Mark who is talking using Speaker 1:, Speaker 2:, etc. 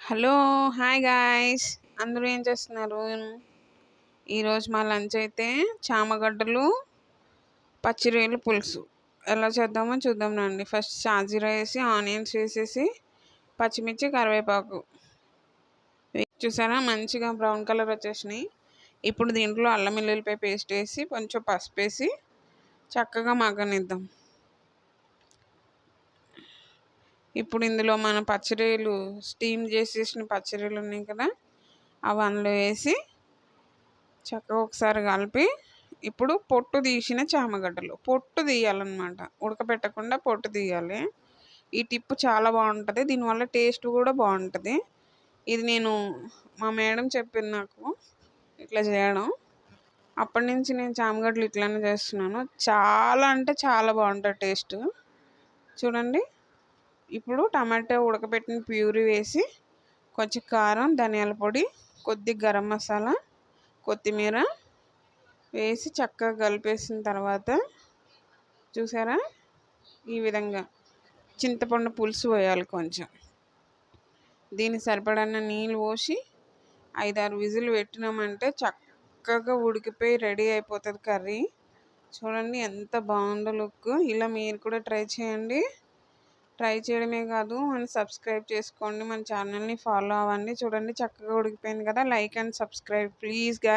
Speaker 1: Hello! Hi guys! అందరూ ఏం చేస్తున్నారు? ఈరోజు మా లంచ్ అయితే చామగడ్డలు, పచ్చి రొయ్యల పులుసు. ఎలా చేద్దామో చూద్దాం రండి. ఫస్ట్ షాజీరా వేసి, ఆనియన్స్ వేసేసి, పచ్చిమిర్చి, కరివేపాకు చూసారా మంచిగా బ్రౌన్ కలర్ వచ్చేసినాయి. ఇప్పుడు దీంట్లో అల్లం వెల్లుల్లిపాయ పేస్ట్ వేసి, కొంచెం పసుపు వేసి చక్కగా మగ్గనిద్దాం. ఇప్పుడు ఇందులో మన పచ్చిరొయ్యలు స్టీమ్ చేసేసిన పచ్చిరొయ్యలు ఉన్నాయి కదా, అవి అందులో వేసి చక్కగా ఒకసారి కలిపి, ఇప్పుడు పొట్టు తీసిన చామగడ్డలు పొట్టు తీయాలన్నమాట, ఉడకబెట్టకుండా పొట్టు తీయాలి. ఈ టిప్ చాలా బాగుంటుంది, దీనివల్ల టేస్ట్ కూడా బాగుంటుంది. ఇది నేను మా మేడం చెప్పింది నాకు ఇట్లా చేయడం. అప్పటి నుంచి నేను చామగడ్డలు ఇట్లానే చేస్తున్నాను. చాలా అంటే చాలా బాగుంటుంది టేస్ట్. చూడండి, ఇప్పుడు టమాటో ఉడకబెట్టిన ప్యూరీ వేసి, కొంచెం కారం, ధనియాల పొడి, కొద్ది గరం మసాలా, కొత్తిమీర వేసి చక్కగా కలిపేసిన తర్వాత చూసారా, ఈ విధంగా చింతపండు పులుసు పోయాలి కొంచెం. దీనికి సరిపడన్న నీళ్ళు పోసి 5-6 విజిల్ పెట్టినామంటే చక్కగా ఉడికిపోయి రెడీ అయిపోతుంది కర్రీ. చూడండి ఎంత బాగుందో లుక్. ఇలా మీరు కూడా ట్రై చేయండి. ట్రై చేయడమే కాదు, మనం సబ్స్క్రైబ్ చేసుకోండి, మన ఛానల్ని ఫాలో అవ్వండి. చూడండి చక్కగా ఉడికిపోయింది కదా. Like and subscribe please.